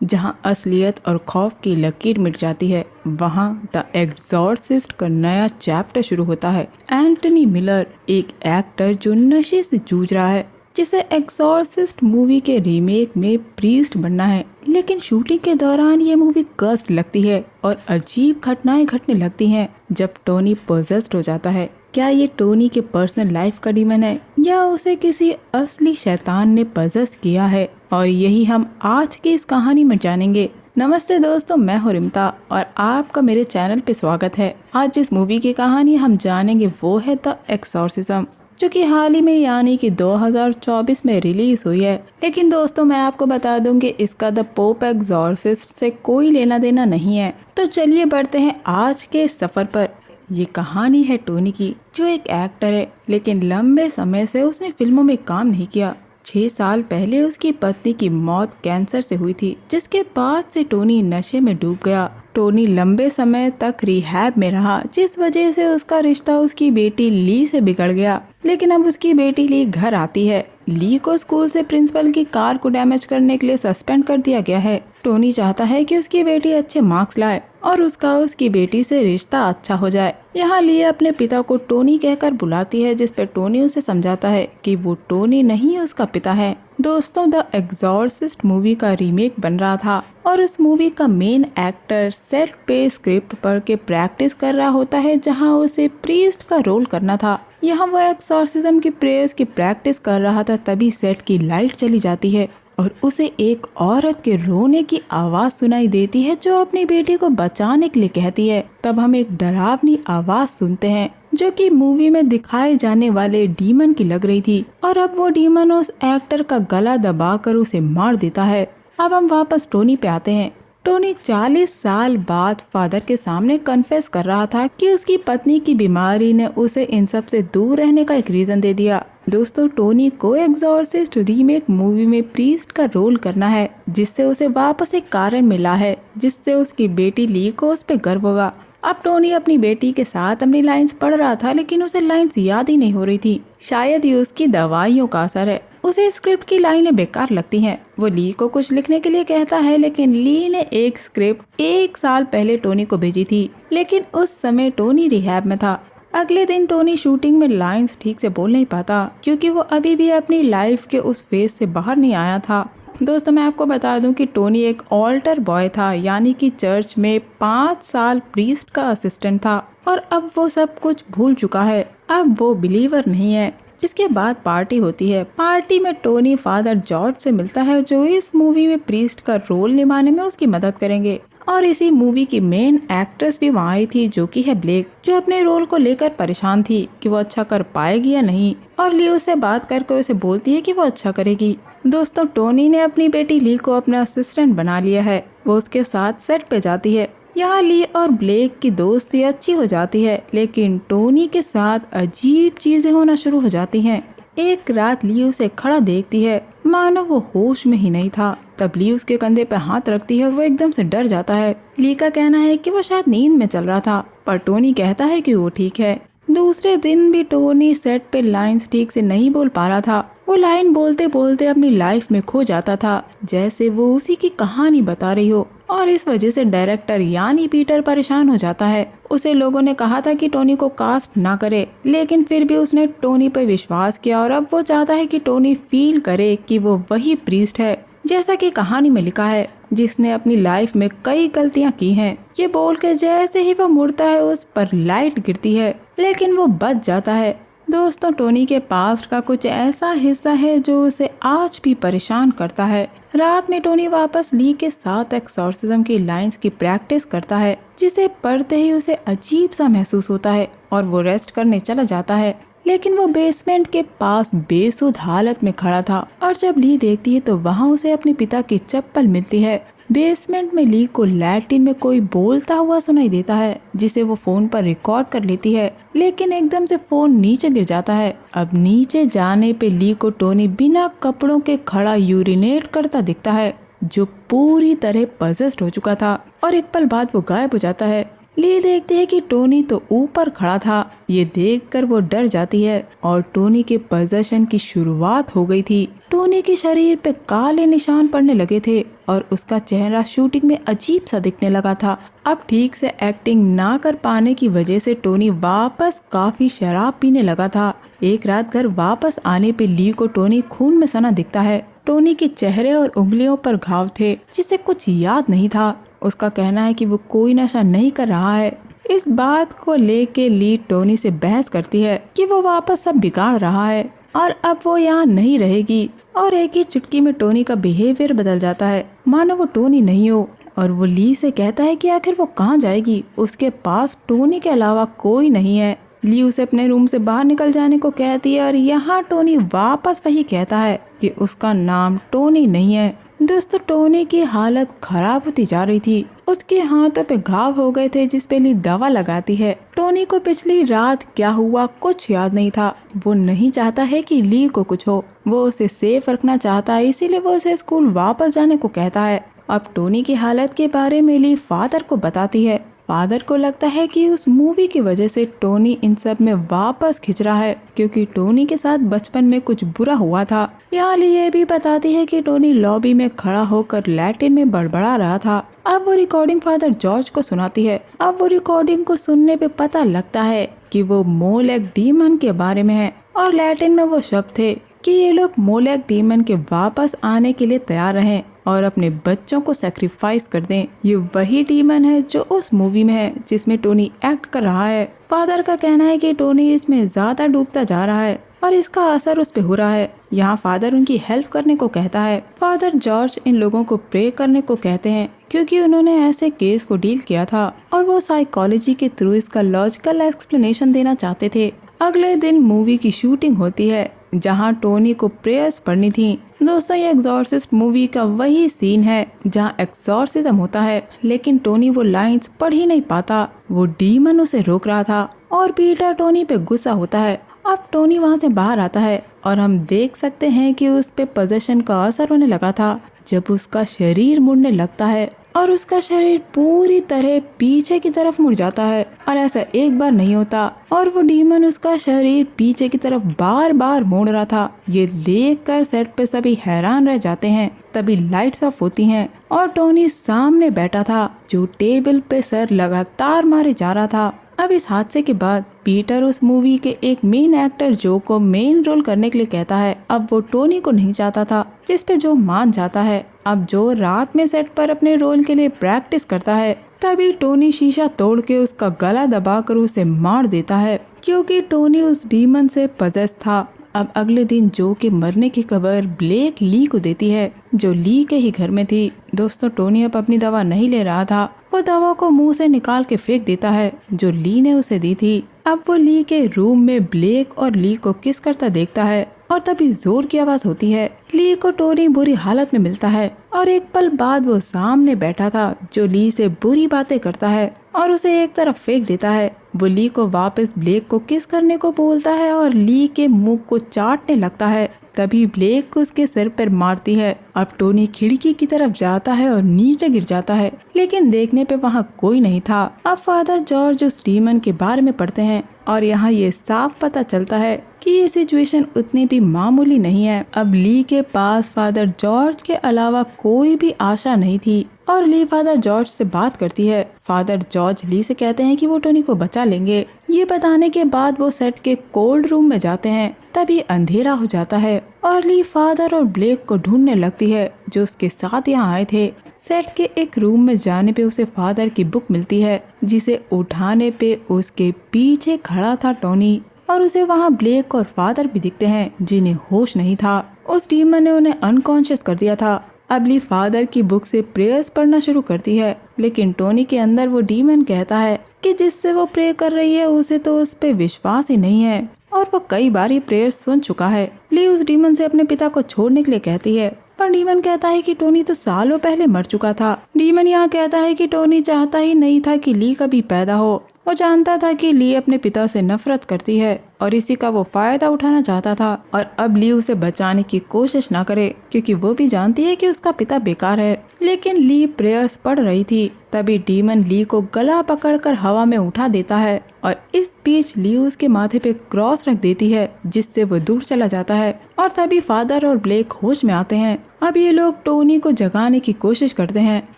जहां असलियत और खौफ की लकीर मिट जाती है, वहां द एग्जॉर्सिस्ट का नया चैप्टर शुरू होता है। एंटनी मिलर एक एक्टर जो नशे से जूझ रहा है, जिसे एग्जॉर्सिस्ट मूवी के रीमेक में प्रीस्ट बनना है। लेकिन शूटिंग के दौरान ये मूवी कस्ट लगती है और अजीब घटनाएं घटने लगती हैं जब टोनी पोजेस्ड हो जाता है। क्या ये टोनी के पर्सनल लाइफ का डीमन है या उसे किसी असली शैतान ने पजेस किया है? और यही हम आज की इस कहानी में जानेंगे। नमस्ते दोस्तों, मैं हूं रिमता और आपका मेरे चैनल पे स्वागत है। आज जिस मूवी की कहानी हम जानेंगे वो है द एक्सॉर्सिज्म, जो कि हाल ही में यानी कि 2024 में रिलीज हुई है। लेकिन दोस्तों, मैं आपको बता दूं कि इसका द पोप एक्सॉर्सिस्ट से कोई लेना देना नहीं है। तो चलिए बढ़ते हैं आज के सफर पर। ये कहानी है टोनी की, जो एक एक्टर है लेकिन लंबे समय से उसने फिल्मों में काम नहीं किया। 6 साल पहले उसकी पत्नी की मौत कैंसर से हुई थी, जिसके बाद से टोनी नशे में डूब गया। टोनी लंबे समय तक रिहैब में रहा, जिस वजह से उसका रिश्ता उसकी बेटी ली से बिगड़ गया। लेकिन अब उसकी बेटी ली घर आती है। ली को स्कूल से प्रिंसिपल की कार को डैमेज करने के लिए सस्पेंड कर दिया गया है। टोनी चाहता है कि उसकी बेटी अच्छे मार्क्स लाए और उसकी बेटी से रिश्ता अच्छा हो जाए। यहाँ ली अपने पिता को टोनी कहकर बुलाती है, जिस पे टोनी उसे समझाता है कि वो टोनी नहीं उसका पिता है। दोस्तों, द एग्जॉर्सिस्ट मूवी का रीमेक बन रहा था और उस मूवी का मेन एक्टर सेट पे स्क्रिप्ट पढ़ के प्रैक्टिस कर रहा होता है, जहाँ उसे प्रीस्ट का रोल करना था। यहाँ वो एक्सॉर्सिज्म की प्रेयर्स की प्रैक्टिस कर रहा था, तभी सेट की लाइट चली जाती है और उसे एक औरत के रोने की आवाज सुनाई देती है, जो अपनी बेटी को बचाने के लिए कहती है। तब हम एक डरावनी आवाज सुनते हैं, जो कि मूवी में दिखाए जाने वाले डीमन की लग रही थी, और अब वो डीमन उस एक्टर का गला दबाकर उसे मार देता है। अब हम वापस टोनी पे आते हैं। टोनी 40 साल बाद फादर के सामने कन्फेस कर रहा था कि उसकी पत्नी की बीमारी ने उसे इन सब से दूर रहने का एक रीजन दे दिया। दोस्तों, टोनी को एक्सॉर्सिस्ट रीमेक मूवी में प्रीस्ट का रोल करना है, जिससे उसे वापस एक कारण मिला है, जिससे उसकी बेटी ली को उस पे गर्व होगा। अब टोनी अपनी बेटी के साथ अपनी लाइंस पढ़ रहा था, लेकिन उसे लाइंस याद ही नहीं हो रही थी। शायद ये उसकी दवाइयों का असर है। उसे स्क्रिप्ट की लाइनें बेकार लगती हैं। वो ली को कुछ लिखने के लिए कहता है, लेकिन ली ने एक स्क्रिप्ट 1 साल पहले टोनी को भेजी थी, लेकिन उस समय टोनी रिहैब में था। अगले दिन टोनी शूटिंग में लाइंस ठीक से बोल नहीं पाता, क्योंकि वो अभी भी अपनी लाइफ के उस फेज से बाहर नहीं आया था। दोस्तों, मैं आपको बता दूं कि टोनी एक ऑल्टर बॉय था, यानी कि चर्च में 5 साल प्रीस्ट का असिस्टेंट था, और अब वो सब कुछ भूल चुका है। अब वो बिलीवर नहीं है। जिसके बाद पार्टी होती है। पार्टी में टोनी फादर जॉर्ज से मिलता है, जो इस मूवी में प्रीस्ट का रोल निभाने में उसकी मदद करेंगे। और इसी मूवी की मेन एक्ट्रेस भी वहाँ आई थी, जो कि है ब्लेक, जो अपने रोल को लेकर परेशान थी कि वो अच्छा कर पाएगी या नहीं। और ली उससे बात करके उसे बोलती है कि वो अच्छा करेगी। दोस्तों, टोनी ने अपनी बेटी ली को अपना असिस्टेंट बना लिया है। वो उसके साथ सेट पे जाती है। यहाँ ली और ब्लेक की दोस्ती अच्छी हो जाती है, लेकिन टोनी के साथ अजीब चीजें होना शुरू हो जाती हैं। एक रात ली उसे खड़ा देखती है, मानो वो होश में ही नहीं था। तब ली उसके कंधे पे हाथ रखती है और वो एकदम से डर जाता है। ली का कहना है कि वो शायद नींद में चल रहा था, पर टोनी कहता है कि वो ठीक है। दूसरे दिन भी टोनी सेट पे लाइंस ठीक से नहीं बोल पा रहा था। वो लाइन बोलते बोलते अपनी लाइफ में खो जाता था, जैसे वो उसी की कहानी बता रही हो। और इस वजह से डायरेक्टर यानी पीटर परेशान हो जाता है। उसे लोगों ने कहा था कि टोनी को कास्ट ना करे, लेकिन फिर भी उसने टोनी पर विश्वास किया, और अब वो चाहता है कि टोनी फील करे कि वो वही प्रीस्ट है, जैसा कि कहानी में लिखा है, जिसने अपनी लाइफ में कई गलतियां की हैं। ये बोल के जैसे ही वो मुड़ता है, उस पर लाइट गिरती है, लेकिन वो बच जाता है। दोस्तों, टोनी के पास्ट का कुछ ऐसा हिस्सा है जो उसे आज भी परेशान करता है। रात में टोनी वापस ली के साथ एक्सॉर्सिज्म की लाइंस की प्रैक्टिस करता है, जिसे पढ़ते ही उसे अजीब सा महसूस होता है और वो रेस्ट करने चला जाता है। लेकिन वो बेसमेंट के पास बेसुध हालत में खड़ा था, और जब ली देखती है तो वहाँ उसे अपने पिता की चप्पल मिलती है। बेसमेंट में ली को लैटिन में कोई बोलता हुआ सुनाई देता है, जिसे वो फोन पर रिकॉर्ड कर लेती है, लेकिन एकदम से फोन नीचे गिर जाता है। अब नीचे जाने पे ली को टोनी बिना कपड़ों के खड़ा यूरिनेट करता दिखता है, जो पूरी तरह पजेस्ड हो चुका था, और एक पल बाद वो गायब हो जाता है। ली देखते है कि टोनी तो ऊपर खड़ा था। ये देखकर वो डर जाती है और टोनी के पोजेशन की शुरुआत हो गई थी। टोनी के शरीर पे काले निशान पड़ने लगे थे और उसका चेहरा शूटिंग में अजीब सा दिखने लगा था। अब ठीक से एक्टिंग ना कर पाने की वजह से टोनी वापस काफी शराब पीने लगा था। एक रात घर वापस आने पे ली को टोनी खून में सना दिखता है। टोनी के चेहरे और उंगलियों पर घाव थे जिसे कुछ याद नहीं था। उसका कहना है कि वो कोई नशा नहीं कर रहा है। इस बात को लेके ली टोनी से बहस करती है कि वो वापस सब बिगाड़ रहा है और अब वो यहाँ नहीं रहेगी। और एक ही चुटकी में टोनी का बिहेवियर बदल जाता है, मानो वो टोनी नहीं हो। और वो ली से कहता है कि आखिर वो कहाँ जाएगी, उसके पास टोनी के अलावा कोई नहीं है। ली उसे अपने रूम से बाहर निकल जाने को कहती है और यहाँ टोनी वापस वही कहता है कि उसका नाम टोनी नहीं है। दोस्तों, टोनी की हालत खराब होती जा रही थी। उसके हाथों पे घाव हो गए थे जिस पे ली दवा लगाती है। टोनी को पिछली रात क्या हुआ कुछ याद नहीं था। वो नहीं चाहता है कि ली को कुछ हो, वो उसे सेफ रखना चाहता है, इसीलिए वो उसे स्कूल वापस जाने को कहता है। अब टोनी की हालत के बारे में ली फादर को बताती है। फादर को लगता है कि उस मूवी की वजह से टोनी इन सब में वापस खिंच रहा है, क्योंकि टोनी के साथ बचपन में कुछ बुरा हुआ था। यहाँ ली ये भी बताती है कि टोनी लॉबी में खड़ा होकर लैटिन में बड़बड़ा रहा था। अब वो रिकॉर्डिंग फादर जॉर्ज को सुनाती है। अब वो रिकॉर्डिंग को सुनने पे पता लगता है कि वो मोलेक डीमन के बारे में है और लैटिन में वो शब्द थे कि ये लोग मोलेक डीमन के वापस आने के लिए तैयार रहें और अपने बच्चों को सैक्रिफाइस कर दें। ये वही डीमन है जो उस मूवी में है जिसमें टोनी एक्ट कर रहा है। फादर का कहना है कि टोनी इसमें ज्यादा डूबता जा रहा है और इसका असर उस पे हो रहा है। यहाँ फादर उनकी हेल्प करने को कहता है। फादर जॉर्ज इन लोगों को प्रे करने को कहते हैं क्योंकि उन्होंने ऐसे केस को डील किया था और वो साइकोलॉजी के थ्रू इसका लॉजिकल एक्सप्लेनेशन देना चाहते थे। अगले दिन मूवी की शूटिंग होती है जहाँ टोनी को प्रेयर्स पढ़नी थी। दोस्तों, ये एक्सॉर्सिस्ट मूवी का वही सीन है जहाँ एक्सॉर्सिज्म होता है, लेकिन टोनी वो लाइंस पढ़ ही नहीं पाता। वो डीमन उसे रोक रहा था और पीटर टोनी पे गुस्सा होता है। अब टोनी वहाँ से बाहर आता है और हम देख सकते हैं कि उस पे पोजेशन का असर होने लगा था जब उसका शरीर मुड़ने लगता है और उसका शरीर पूरी तरह पीछे की तरफ मुड़ जाता है। और ऐसा एक बार नहीं होता और वो डीमन उसका शरीर पीछे की तरफ बार बार मोड़ रहा था। ये देखकर सेट पे सभी हैरान रह जाते हैं। तभी लाइट्स ऑफ होती हैं और टोनी सामने बैठा था जो टेबल पे सर लगातार मारे जा रहा था। अब इस हादसे के बाद पीटर उस मूवी के एक मेन एक्टर जो को मेन रोल करने के लिए कहता है। अब वो टोनी को नहीं चाहता था, जिस पे जो मान जाता है। अब जो रात में सेट पर अपने रोल के लिए प्रैक्टिस करता है, तभी टोनी शीशा तोड़ के उसका गला दबाकर उसे मार देता है क्योंकि टोनी उस डीमन से पजेस था। अब अगले दिन जो के मरने की खबर ब्लेक ली को देती है जो ली के ही घर में थी। दोस्तों, टोनी अब अपनी दवा नहीं ले रहा था। वो दवा को मुंह से निकाल के फेंक देता है जो ली ने उसे दी थी। अब वो ली के रूम में ब्लेक और ली को किस करता देखता है और तभी जोर की आवाज होती है। ली को टोनी बुरी हालत में मिलता है और एक पल बाद वो सामने बैठा था जो ली से बुरी बातें करता है और उसे एक तरफ फेंक देता है। वो ली को वापस ब्लेक को किस करने को बोलता है और ली के मुंह को चाटने लगता है। तभी ब्लेक को उसके सिर पर मारती है। अब टोनी खिड़की की तरफ जाता है और नीचे गिर जाता है, लेकिन देखने पे वहाँ कोई नहीं था। अब फादर जॉर्ज उस डीमन के बारे में पढ़ते हैं और यहाँ ये साफ पता चलता है कि ये सिचुएशन उतनी भी मामूली नहीं है। अब ली के पास फादर जॉर्ज के अलावा कोई भी आशा नहीं थी और ली फादर जॉर्ज से बात करती है। फादर जॉर्ज ली से कहते हैं कि वो टोनी को बचा लेंगे। ये बताने के बाद वो सेट के कोल्ड रूम में जाते हैं। तभी अंधेरा हो जाता है और ली फादर और ब्लेक को ढूंढने लगती है जो उसके साथ यहाँ आए थे। सेट के एक रूम में जाने पे उसे फादर की बुक मिलती है जिसे उठाने पे उसके पीछे खड़ा था टोनी और उसे वहाँ ब्लेक और फादर भी दिखते हैं जिन्हें होश नहीं था। उस डीमन ने उन्हें अनकॉन्शियस कर दिया था। अब ली फादर की बुक से प्रेयर्स पढ़ना शुरू करती है, लेकिन टोनी के अंदर वो डीमन कहता है कि जिससे वो प्रे कर रही है उसे तो उस पे विश्वास ही नहीं है और वो कई बार ये प्रेयर्स सुन चुका है। ली उस डीमन से अपने पिता को छोड़ने के लिए कहती है, पर डीमन कहता है कि टोनी तो सालों पहले मर चुका था। डीमन यहाँ कहता है कि टोनी चाहता ही नहीं था कि ली कभी पैदा हो वो जानता था कि ली अपने पिता से नफरत करती है और इसी का वो फायदा उठाना चाहता था और अब ली उसे बचाने की कोशिश ना करे क्योंकि वो भी जानती है कि उसका पिता बेकार है। लेकिन ली प्रेयर्स पढ़ रही थी, तभी डीमन ली को गला पकड़कर हवा में उठा देता है और इस बीच ली उसके माथे पे क्रॉस रख देती है जिससे वो दूर चला जाता है। और तभी फादर और ब्लेक होश में आते हैं। अब ये लोग टोनी को जगाने की कोशिश करते हैं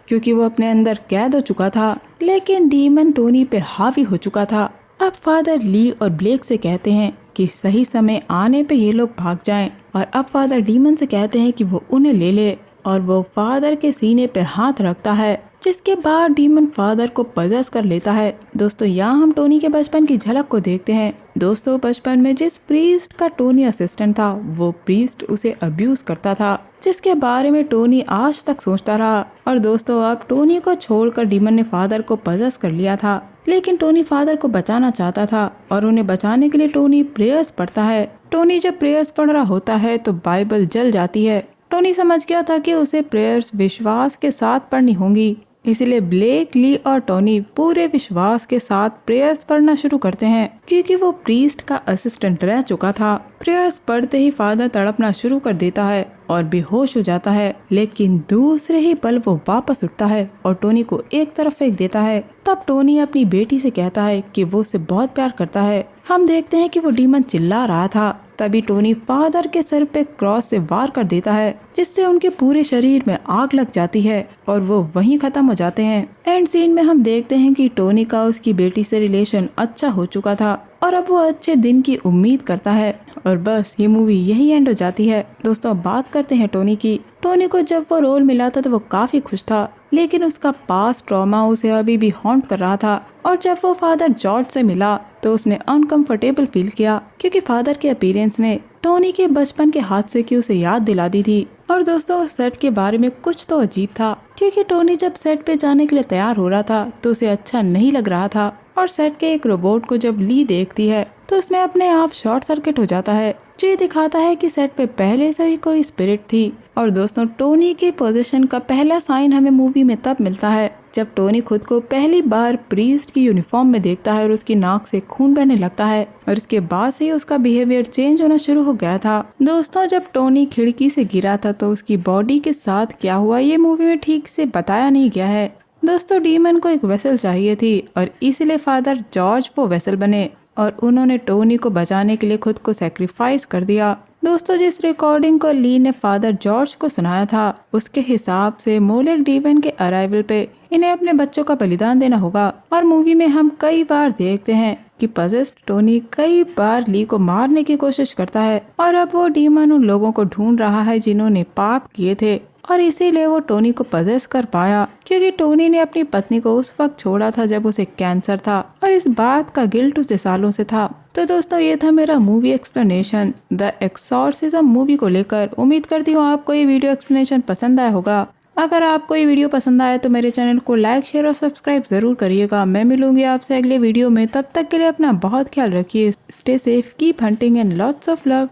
क्योंकि वो अपने अंदर कैद हो चुका था, लेकिन डीमन टोनी पे हावी हो चुका था। अब फादर ली और ब्लेक से कहते हैं कि सही समय आने पे ये लोग भाग जाएं और अब फादर डीमन से कहते हैं कि वो उन्हें ले ले और वो फादर के सीने पे हाथ रखता है, जिसके बाद डीमन फादर को पजेस कर लेता है। दोस्तों यहाँ हम टोनी के बचपन की झलक को देखते हैं। दोस्तों बचपन में जिस प्रीस्ट का टोनी असिस्टेंट था वो प्रीस्ट उसे अब्यूज करता था, जिसके बारे में टोनी आज तक सोचता रहा। और दोस्तों अब टोनी को छोड़कर डीमन ने फादर को पजेस कर लिया था, लेकिन टोनी फादर को बचाना चाहता था और उन्हें बचाने के लिए टोनी प्रेयर्स पढ़ता है। टोनी जब प्रेयर्स पढ़ रहा होता है तो बाइबल जल जाती है। टोनी समझ गया था कि उसे प्रेयर्स विश्वास के साथ पढ़नी होंगी, इसलिए ब्लेक, ली और टोनी पूरे विश्वास के साथ प्रेयर्स पढ़ना शुरू करते हैं क्योंकि वो प्रीस्ट का असिस्टेंट रह चुका था। प्रेयर्स पढ़ते ही फादर तड़पना शुरू कर देता है और बेहोश हो जाता है, लेकिन दूसरे ही पल वो वापस उठता है और टोनी को एक तरफ फेंक देता है। तब टोनी अपनी बेटी से कहता है कि वो उसे बहुत प्यार करता है। हम देखते हैं कि वो डीमन चिल्ला रहा था। तभी टोनी फादर के सर पे क्रॉस से वार कर देता है, जिससे उनके पूरे शरीर में आग लग जाती है और वो वहीं खत्म हो जाते हैं। एंड सीन में हम देखते हैं कि टोनी का उसकी बेटी से रिलेशन अच्छा हो चुका था और अब वो अच्छे दिन की उम्मीद करता है और बस ये मूवी यही एंड हो जाती है। दोस्तों अब बात करते हैं टोनी की। टोनी को जब वो रोल मिला था तो वो काफी खुश था, लेकिन उसका पास्ट ट्रॉमा उसे अभी भी हॉन्ट कर रहा था। और जब वो फादर जॉर्ज से मिला तो उसने अनकंफर्टेबल फील किया क्योंकि फादर के अपीयरेंस ने टोनी के बचपन के हादसे की उसे याद दिला दी थी। और दोस्तों सेट के बारे में कुछ तो अजीब था क्योंकि टोनी जब सेट पे जाने के लिए तैयार हो रहा था तो उसे अच्छा नहीं लग रहा था और सेट के एक रोबोट को जब ली देखती है तो उसमें अपने आप शॉर्ट सर्किट हो जाता है, जो ये दिखाता है कि सेट पे पहले से ही कोई स्पिरिट थी। और दोस्तों टोनी के पोजीशन का पहला साइन हमें मूवी में तब मिलता है जब टोनी खुद को पहली बार प्रीस्ट की यूनिफॉर्म में देखता है और उसकी नाक से खून बहने लगता है और इसके बाद से उसका बिहेवियर चेंज होना शुरू हो गया था। दोस्तों जब टोनी खिड़की से गिरा था तो उसकी बॉडी के साथ क्या हुआ ये मूवी में ठीक से बताया नहीं गया है। दोस्तों डीमन को एक वेसल चाहिए थी और इसीलिए फादर जॉर्ज वो वेसल बने और उन्होंने टोनी को बचाने के लिए खुद को सैक्रिफाइस कर दिया। दोस्तों जिस रिकॉर्डिंग को ली ने फादर जॉर्ज को सुनाया था उसके हिसाब से मोलेक डीमन के अराइवल पे इन्हें अपने बच्चों का बलिदान देना होगा। और मूवी में हम कई बार देखते हैं कि पजेस्ड टोनी कई बार ली को मारने की कोशिश करता है और अब वो डीमन उन लोगों को ढूंढ रहा है जिन्होंने पाप किए थे और इसीलिए वो टोनी को पजेस कर पाया क्योंकि टोनी ने अपनी पत्नी को उस वक्त छोड़ा था जब उसे कैंसर था और इस बात का गिल्ट उसे सालों से था। तो दोस्तों ये था मेरा movie explanation the exorcism movie को लेकर। उम्मीद करती हूँ आपको ये वीडियो एक्सप्लेनेशन पसंद आया होगा। अगर आपको ये वीडियो पसंद आए तो मेरे चैनल को लाइक, शेयर और सब्सक्राइब जरूर करिएगा। मैं मिलूंगी आपसे अगले वीडियो में, तब तक के लिए अपना बहुत ख्याल रखिए। Stay safe, keep hunting and lots of love.